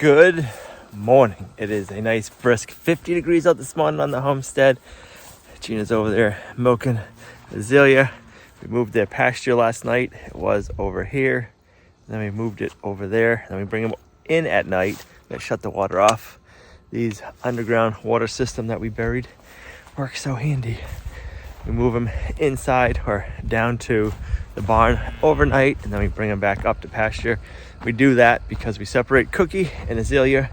Good morning. It is a nice brisk 50 degrees out this morning on the homestead. Gina's over there milking azalea. We moved their pasture last night. It was over here. Then we moved it over there. Then we bring them in at night. We shut the water off. These underground water system that we buried works so handy. We move them inside or down to the barn overnight, and then we bring them back up to pasture. We do that because we separate Cookie and Azalea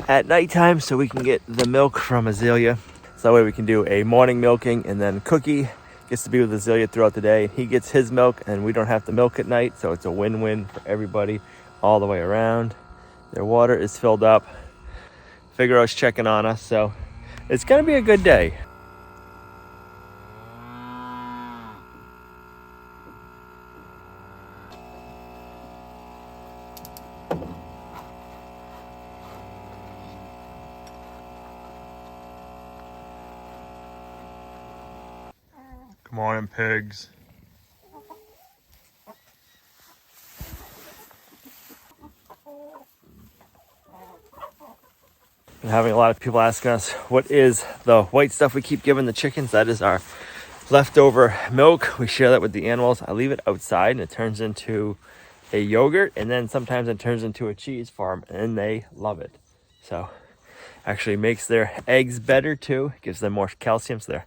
at nighttime so we can get the milk from Azalea. So that way we can do a morning milking, and then Cookie gets to be with Azalea throughout the day. He gets his milk and we don't have to milk at night, so it's a win-win for everybody all the way around. Their water is filled up. Figaro's checking on us, so it's gonna be a good day. Good morning, pigs. I'm having a lot of people asking us, what is the white stuff we keep giving the chickens? That is our leftover milk. We share that with the animals. I leave it outside and it turns into a yogurt, and then sometimes it turns into a cheese farm, and they love it. So actually makes their eggs better too. Gives them more calcium so their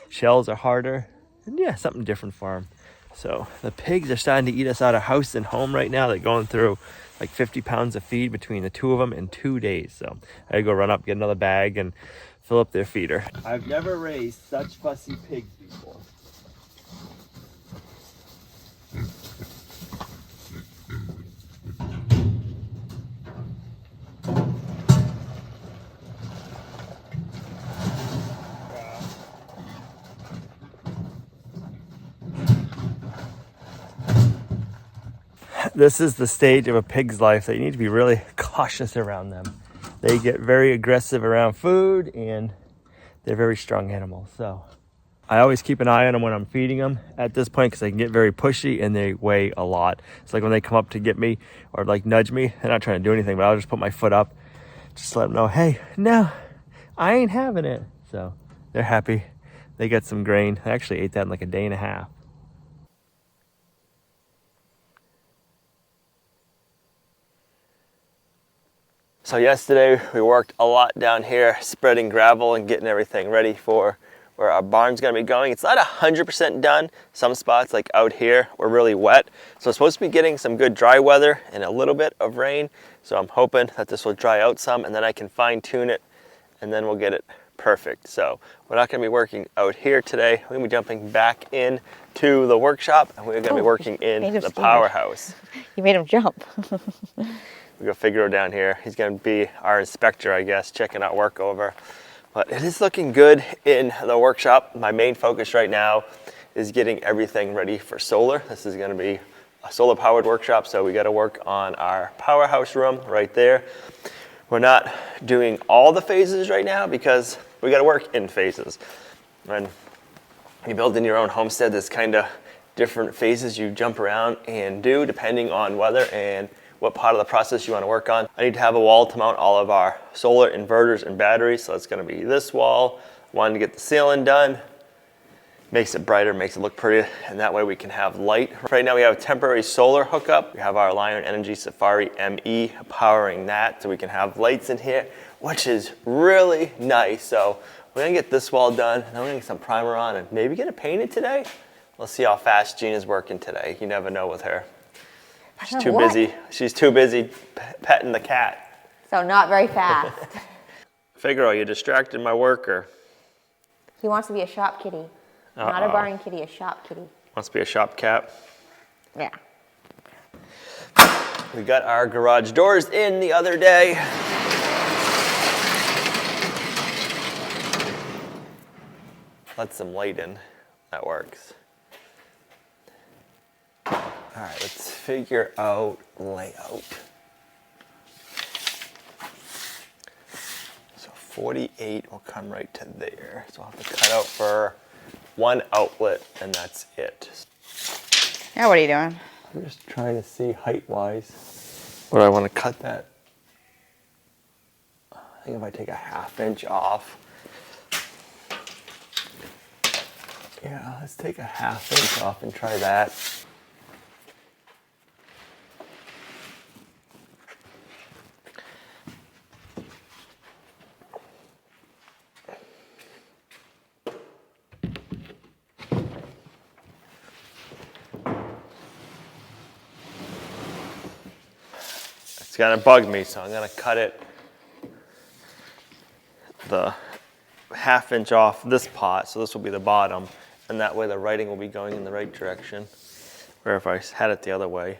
shells are harder. And yeah, something different for them. So the pigs are starting to eat us out of house and home right now. They're going through like 50 pounds of feed between the two of them in 2 days. So I gotta go run up, get another bag, and fill up their feeder. I've never raised such fussy pigs before. This is the stage of a pig's life that you need to be really cautious around them. They get very aggressive around food, and they're very strong animals. So I always keep an eye on them when I'm feeding them at this point, because they can get very pushy and they weigh a lot. It's like when they come up to get me or like nudge me, they're not trying to do anything, but I'll just put my foot up, just let them know, hey, no, I ain't having it. So they're happy. They get some grain. I actually ate that in like a day and a half. So yesterday we worked a lot down here, spreading gravel and getting everything ready for where our barn's gonna be going. It's not 100% done. Some spots like out here were really wet. So it's supposed to be getting some good dry weather and a little bit of rain. So I'm hoping that this will dry out some, and then I can fine tune it, and then we'll get it perfect. So we're not gonna be working out here today. We're gonna be jumping back in to the workshop, and we're gonna be working in the powerhouse. You made him jump. We got Figaro down here. He's gonna be our inspector, I guess, checking our work over. But it is looking good in the workshop. My main focus right now is getting everything ready for solar. This is gonna be a solar powered workshop, so we gotta work on our powerhouse room right there. We're not doing all the phases right now because we gotta work in phases. When you build in your own homestead, there's kind of different phases you jump around and do depending on weather and what part of the process you want to work on. I need to have a wall to mount all of our solar inverters and batteries, so it's going to be this wall. Wanted to get the ceiling done. Makes it brighter, makes it look pretty, and that way we can have light. Right now we have a temporary solar hookup. We have our Lion Energy Safari ME powering that, so we can have lights in here, which is really nice. So we're gonna get this wall done, and then we're gonna get some primer on and maybe get it painted today. We'll see how fast Gina's working today. You never know with her. She's too busy. She's too busy petting the cat. So not very fast. Figaro, you distracted my worker. He wants to be a shop kitty. Not a barn kitty, a shop kitty. Wants to be a shop cat? Yeah. We got our garage doors in the other day. Let some light in. That works. All right, let's figure out layout. So 48 will come right to there. So I'll have to cut out for one outlet, and that's it. Now what are you doing? I'm just trying to see height-wise where I want to cut that think if I take a 1/2 inch off. Yeah, let's take a 1/2 inch off and try that. It's gonna bug me, so I'm gonna cut it the 1/2 inch off this pot, so this will be the bottom, and that way the writing will be going in the right direction. Where if I had it the other way,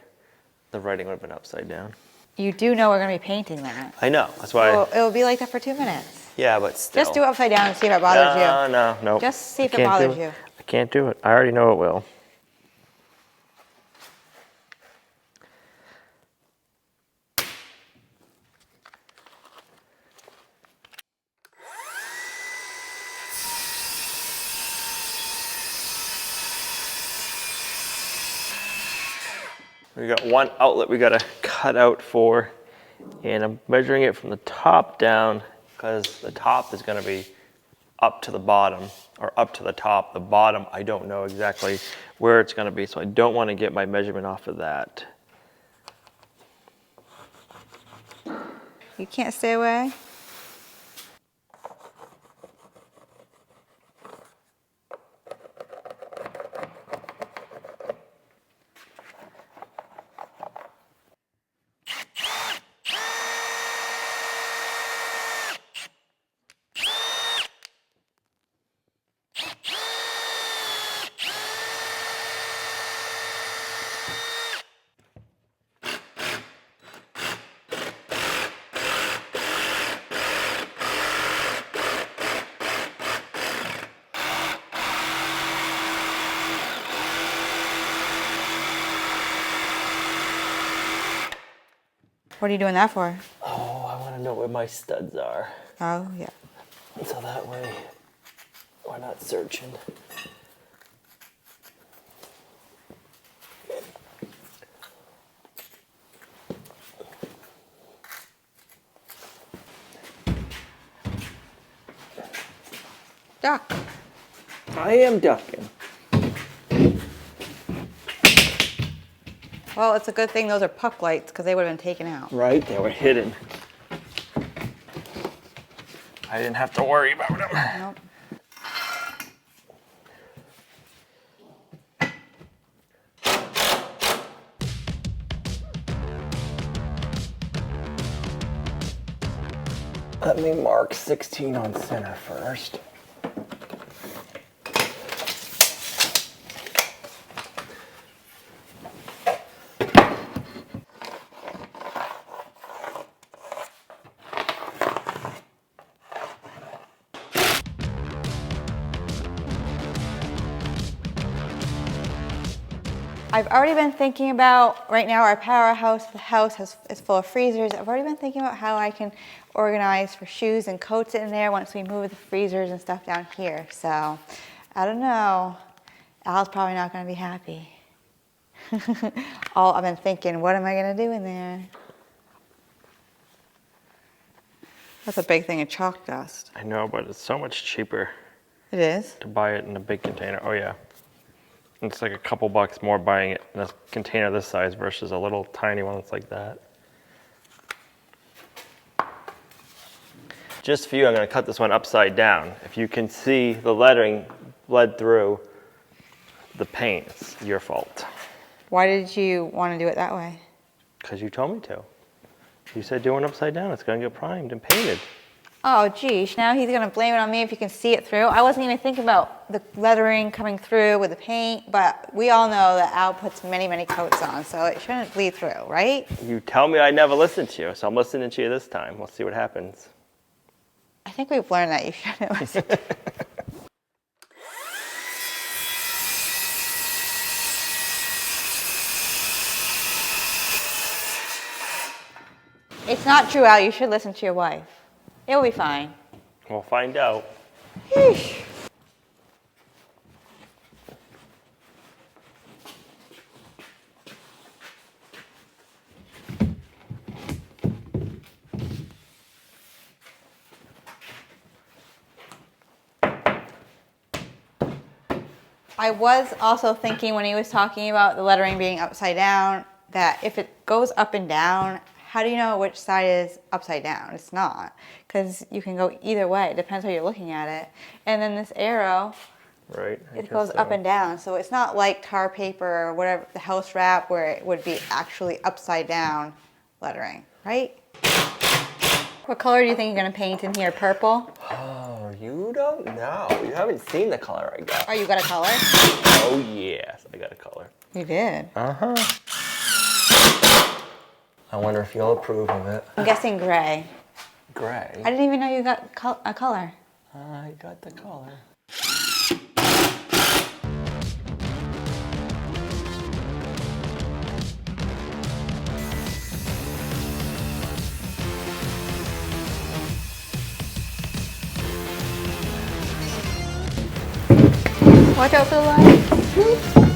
the writing would have been upside down. You do know we're going to be painting that. I know, that's why. Well, it'll be like that for 2 minutes. Yeah, but still. Just do it upside down and see if it bothers you. No. Just see if it bothers you. I can't do it. I already know it will. We got one outlet we gotta cut out for, and I'm measuring it from the top down because the top is gonna be up to the bottom, or up to the top. The bottom, I don't know exactly where it's gonna be, so I don't wanna get my measurement off of that. You can't stay away? What are you doing that for? Oh, I wanna know where my studs are. Oh, yeah. So that way, we're not searching. Duck. I am ducking. Well, it's a good thing those are puck lights because they would have been taken out. Right, they were hidden. I didn't have to worry about them. Nope. Let me mark 16 on center first. I've already been thinking about, right now our powerhouse, the house is full of freezers. I've already been thinking about how I can organize for shoes and coats in there once we move the freezers and stuff down here. So, I don't know. Al's probably not going to be happy. I've been thinking, what am I going to do in there? That's a big thing of chalk dust. I know, but it's so much cheaper It is? to buy it in a big container. Oh yeah. It's like a couple bucks more buying it in a container this size versus a little tiny one that's like that. Just for you, I'm going to cut this one upside down. If you can see the lettering bled through the paint, it's your fault. Why did you want to do it that way? Because you told me to. You said do it upside down, it's going to get primed and painted. Oh, geez, now he's going to blame it on me if you can see it through. I wasn't even thinking about the lettering coming through with the paint, but we all know that Al puts many, many coats on, so it shouldn't bleed through, right? You tell me I never listen to you, so I'm listening to you this time. We'll see what happens. I think we've learned that you shouldn't listen to It's not true, Al. You should listen to your wife. It'll be fine. We'll find out. Yeesh. I was also thinking when he was talking about the lettering being upside down, that if it goes up and down, how do you know which side is upside down? It's not, because you can go either way. It depends how you're looking at it. And then this arrow, Right. it goes up and down. So it's not like tar paper or whatever, the house wrap, where it would be actually upside down lettering, right? What color do you think you're going to paint in here? Purple? Oh, you don't know. You haven't seen the color I got. Oh, you got a color? Oh, yes, I got a color. You did? Uh-huh. I wonder if you'll approve of it. I'm guessing gray. Gray? I didn't even know you got a color. I got the color. Watch out for the light.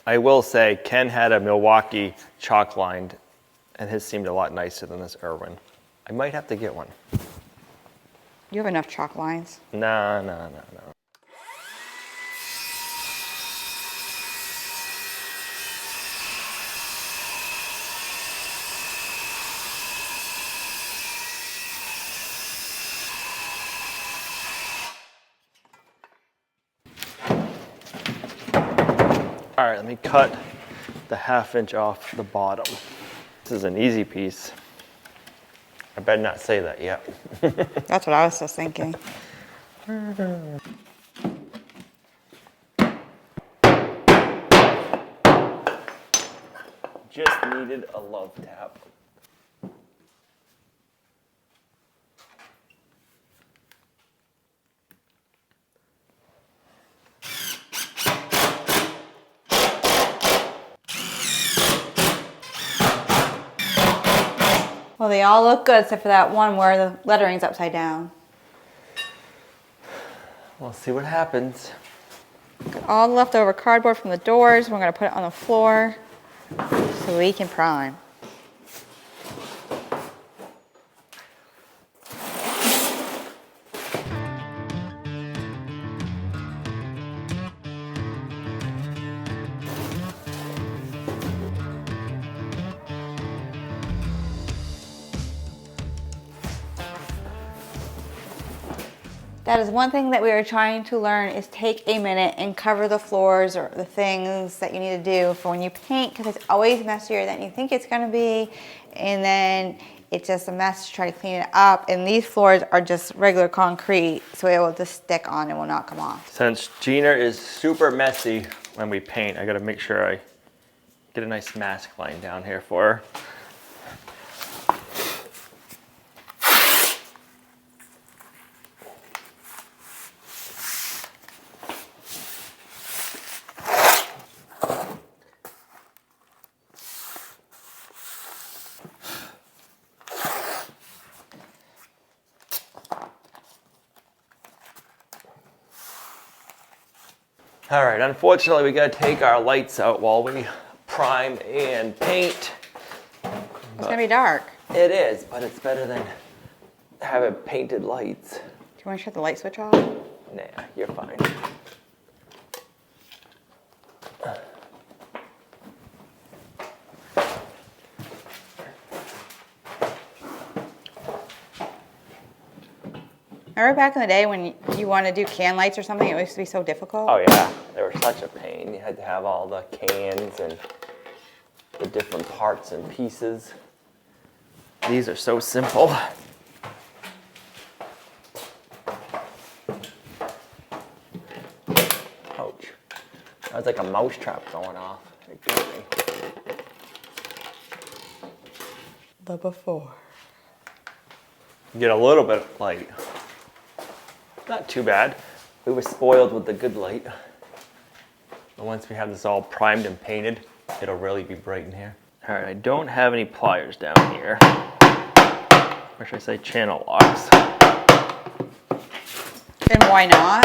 I will say, Ken had a Milwaukee chalk lined, and his seemed a lot nicer than this Irwin. I might have to get one. You have enough chalk lines. No. All right, let me cut the 1/2 inch off the bottom. This is an easy piece. I better not say that yet. That's what I was just thinking. Just needed a love tap. Well, they all look good except for that one where the lettering's upside down. We'll see what happens. Got all the leftover cardboard from the doors. We're going to put it on the floor so we can prime. That is one thing that we are trying to learn, is take a minute and cover the floors or the things that you need to do for when you paint, because it's always messier than you think it's going to be, and then it's just a mess to try to clean it up. And these floors are just regular concrete, so it will just stick on and will not come off. Since Gina is super messy when we paint, I got to make sure I get a nice mask line down here for her. All right, unfortunately we gotta take our lights out while we prime and paint. It's gonna be dark. It is, but it's better than having painted lights. Do you want to shut the light switch off? Nah, you're fine. Remember back in the day when you want to do can lights or something, it used to be so difficult. Oh yeah, they were such a pain. You had to have all the cans and the different parts and pieces. These are so simple. Ouch. That was like a mouse trap going off. It got me. The before. Get a little bit of light. Not too bad. We were spoiled with the good light. But once we have this all primed and painted, it'll really be bright in here. All right, I don't have any pliers down here. Or should I say channel locks? Then why not?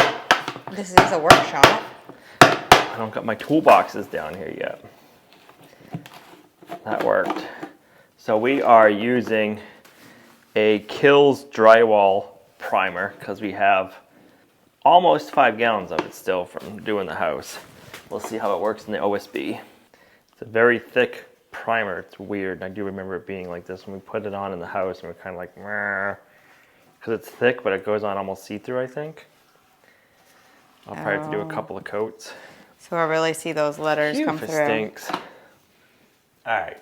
This is a workshop. I don't got my toolboxes down here yet. That worked. So we are using a Kills drywall primer because we have almost 5 gallons of it still from doing the house. We'll see how it works in the OSB. It's a very thick primer. It's weird. I do remember it being like this when we put it on in the house and we're kind of like, because it's thick, but it goes on almost see-through, I think. I'll probably have to do a couple of coats. So I really see those letters come through. Stinks. All right.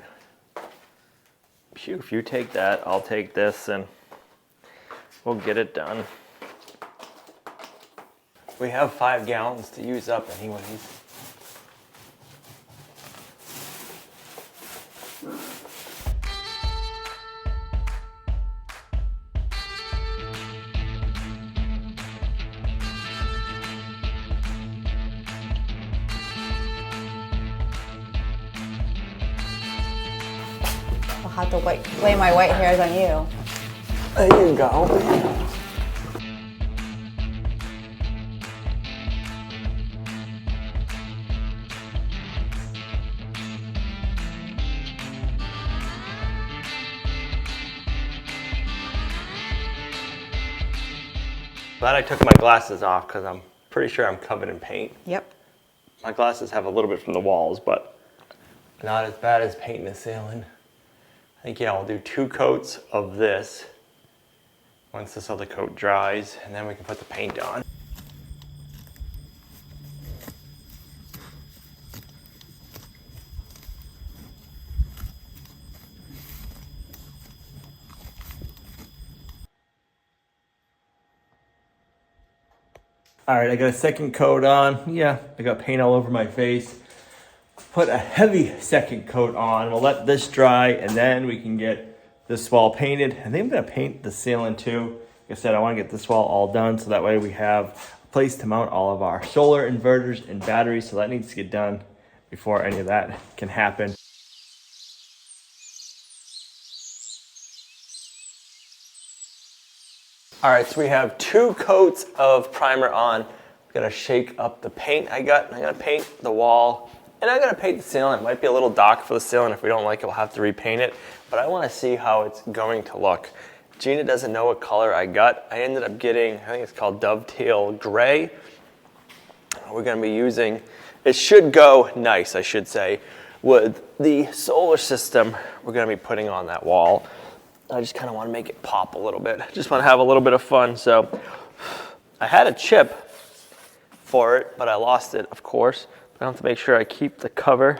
Phew, if you take that, I'll take this, and we'll get it done. We have 5 gallons to use up anyways. I'll have to lay my white hairs on you. There you go. Glad I took my glasses off because I'm pretty sure I'm covered in paint. Yep. My glasses have a little bit from the walls, but not as bad as painting the ceiling. I think, yeah, I'll do 2 coats of this once this other coat dries, and then we can put the paint on. All right, I got a second coat on. Yeah, I got paint all over my face. Put a heavy second coat on. We'll let this dry, and then we can get this wall painted. I think I'm gonna paint the ceiling too. Like I said, I wanna get this wall all done so that way we have a place to mount all of our solar inverters and batteries. So that needs to get done before any of that can happen. All right, so we have 2 coats of primer on. I'm gonna shake up the paint I got, and I'm gonna paint the wall, and I'm gonna paint the ceiling. It might be a little dark for the ceiling. If we don't like it, we'll have to repaint it, but I wanna see how it's going to look. Gina doesn't know what color I got. I ended up getting, I think it's called Dovetail Gray. We're gonna be using, it should go nice, I should say, with the solar system we're gonna be putting on that wall. I just kind of want to make it pop a little bit. Just want to have a little bit of fun. So I had a chip for it, but I lost it, of course. But I have to make sure I keep the cover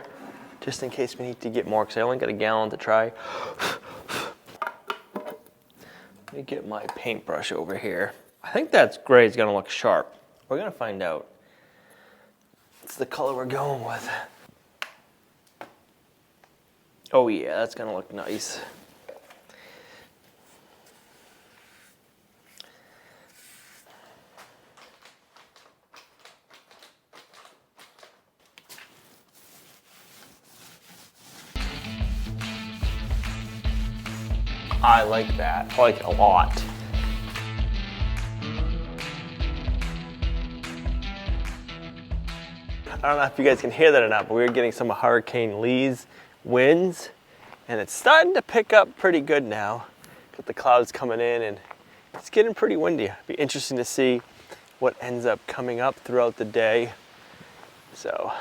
just in case we need to get more, because I only got a gallon to try. Let me get my paintbrush over here. I think that gray is going to look sharp. We're going to find out. It's the color we're going with. Oh yeah, that's going to look nice. I like that. I like it a lot. I don't know if you guys can hear that or not, but we're getting some Hurricane Lee's winds, and it's starting to pick up pretty good now. Got the clouds coming in, and it's getting pretty windy. It'll be interesting to see what ends up coming up throughout the day. So,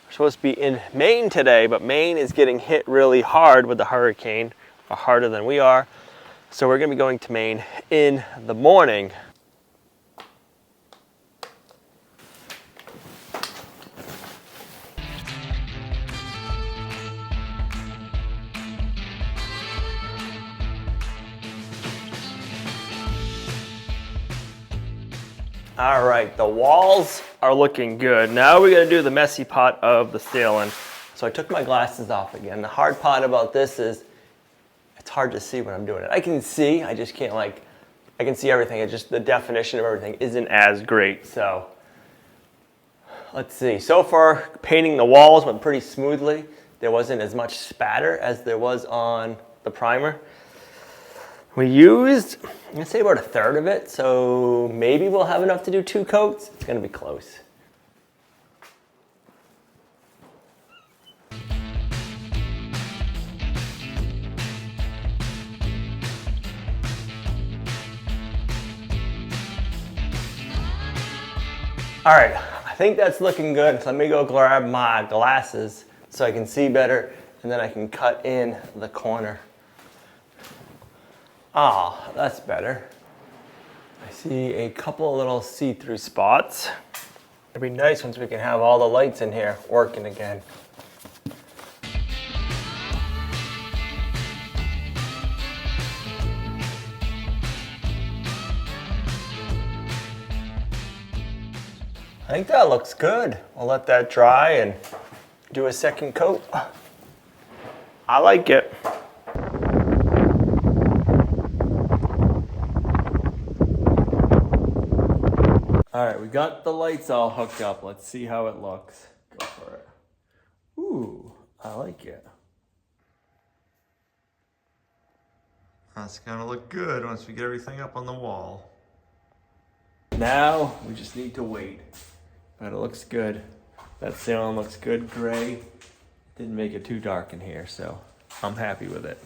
we're supposed to be in Maine today, but Maine is getting hit really hard with the hurricane. Harder than we are. So we're gonna be going to Maine in the morning. All right, the walls are looking good. Now we're gonna do the messy part of the ceiling. So I took my glasses off again. The hard part about this is it's hard to see when I'm doing it. I can see, I just can't I can see everything. It's just the definition of everything isn't as great. So let's see. So far, painting the walls went pretty smoothly. There wasn't as much spatter as there was on the primer. We used, I'm gonna say about 1/3 of it, so maybe we'll have enough to do 2 coats. It's gonna be close. All right, I think that's looking good. So let me go grab my glasses so I can see better, and then I can cut in the corner. Ah, that's better. I see a couple little see-through spots. It'd be nice once we can have all the lights in here working again. I think that looks good. I'll let that dry and do a second coat. I like it. All right, we got the lights all hooked up. Let's see how it looks. Go for it. Ooh, I like it. That's gonna look good once we get everything up on the wall. Now, we just need to wait. But it looks good. That ceiling looks good, gray. Didn't make it too dark in here, so I'm happy with it.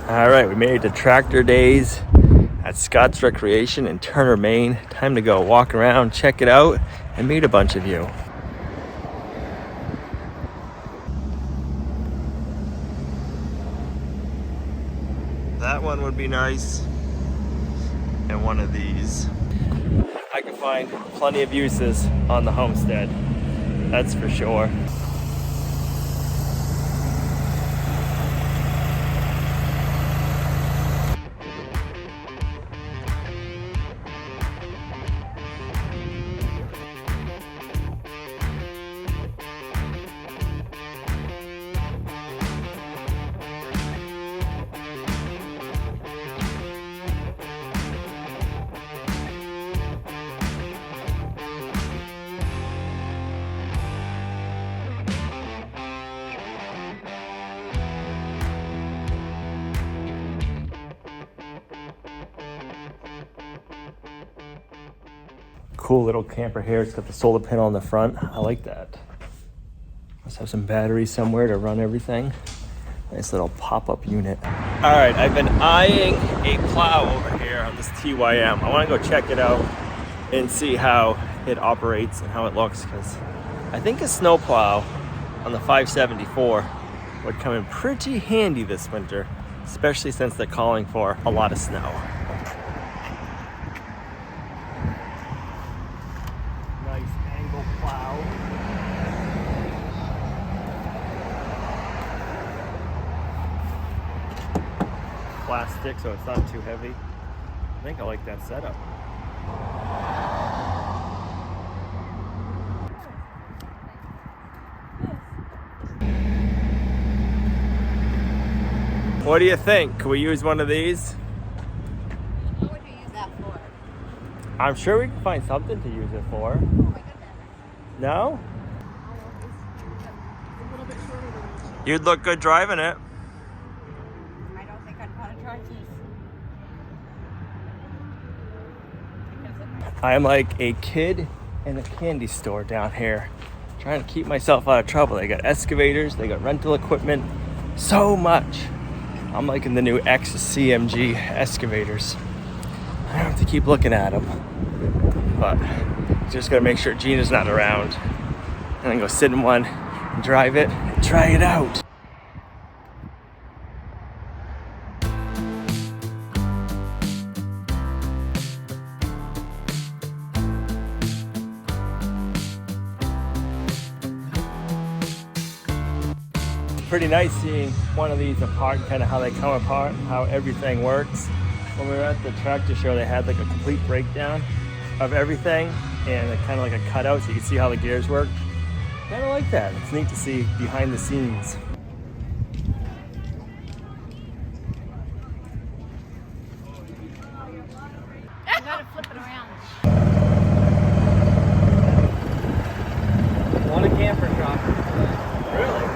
All right, we made it to Tractor Days at Scott's Recreation in Turner, Maine. Time to go walk around, check it out, and meet a bunch of you. That one would be nice, and one of these. I can find plenty of uses on the Homestead, that's for sure. Cool little camper here. It's got the solar panel on the front. I like that. Must have some batteries somewhere to run everything. Nice little pop-up unit. All right, I've been eyeing a plow over here on this TYM. I want to go check it out and see how it operates and how it looks, because I think a snow plow on the 574 would come in pretty handy this winter, especially since they're calling for a lot of snow. Plastic, so it's not too heavy. I think I like that setup. What do you think? Can we use one of these? What would you use that for? I'm sure we can find something to use it for. Oh my goodness. No? A little bit shorter than this. You'd look good driving it. I don't think I'd want to try this. I'm like a kid in a candy store down here, trying to keep myself out of trouble. They got excavators, they got rental equipment, so much. I'm liking the new CMG excavators. I don't have to keep looking at them, but just gotta make sure Gina's not around, and then go sit in one and drive it and try it out. Pretty nice seeing one of these apart, kind of how they come apart, how everything works. When we were at the tractor show, they had like a complete breakdown of everything and kind of like a cutout so you can see how the gears work. Kind of like that. It's neat to see behind the scenes. You gotta flip it around. What a camper shop. Really?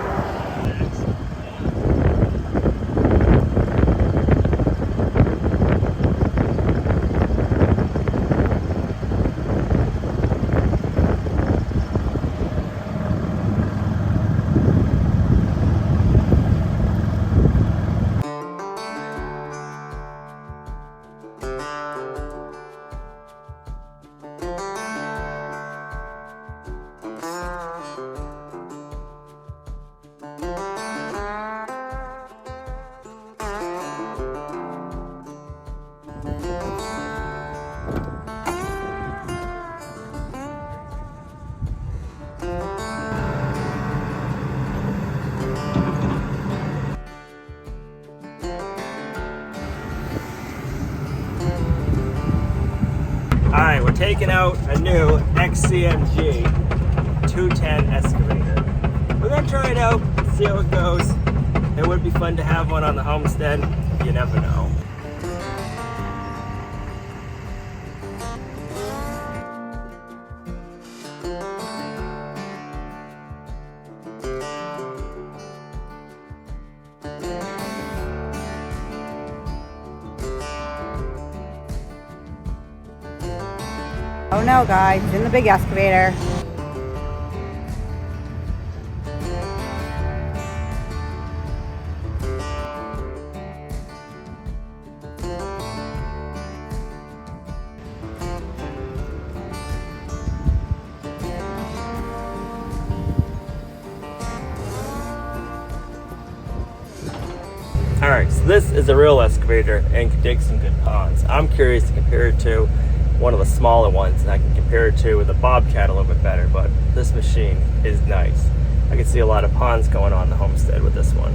All right, we're taking out a new XCMG 210 excavator. We're gonna try it out, see how it goes. It would be fun to have one on the homestead. You never know. Oh no, guys, it's in the big excavator. All right, so this is a real excavator and can dig some good ponds. I'm curious to compare it to one of the smaller ones, and I can compare it to the Bobcat a little bit better, but this machine is nice. I can see a lot of ponds going on in the homestead with this one.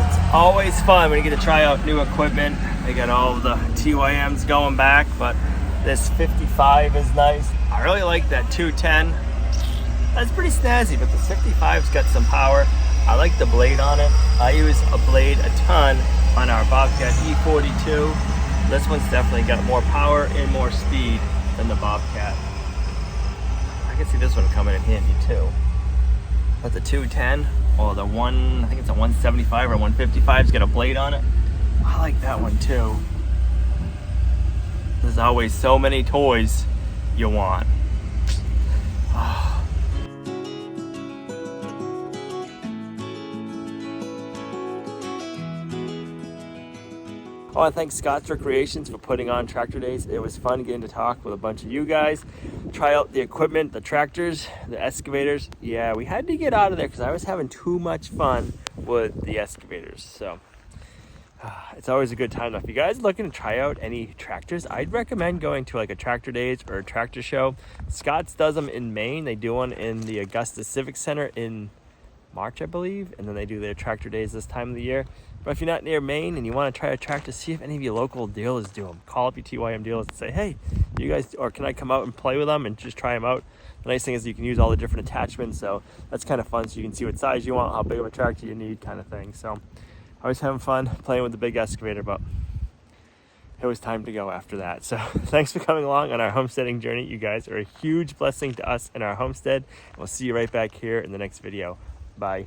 It's always fun when you get to try out new equipment. They got all of the TYMs going back, but this 55 is nice. I really like that 210. That's pretty snazzy, but the 55's got some power. I like the blade on it. I use a blade a ton on our Bobcat E42. This one's definitely got more power and more speed than the Bobcat. I can see this one coming in handy too. But the 210 or the I think it's a 175 or 155's got a blade on it. I like that one too. There's always so many toys you want. I want to thank Scott's Recreations for putting on Tractor Days. It was fun getting to talk with a bunch of you guys, try out the equipment, the tractors, the excavators. Yeah, we had to get out of there because I was having too much fun with the excavators. So it's always a good time. If you guys are looking to try out any tractors, I'd recommend going to like a Tractor Days or a tractor show. Scott's does them in Maine. They do one in the Augusta Civic Center in March, I believe, and then they do their tractor days this time of the year. But if you're not near Maine and you want to try a tractor, see if any of your local dealers do them. Call up your TYM dealers and say, hey, you guys, or can I come out and play with them and just try them out? The nice thing is you can use all the different attachments, so that's kind of fun. So you can see what size you want, how big of a tractor you need, kind of thing. So I was having fun playing with the big excavator, but it was time to go after that. So thanks for coming along on our homesteading journey. You guys are a huge blessing to us in our homestead. We'll see you right back here in the next video. Bye.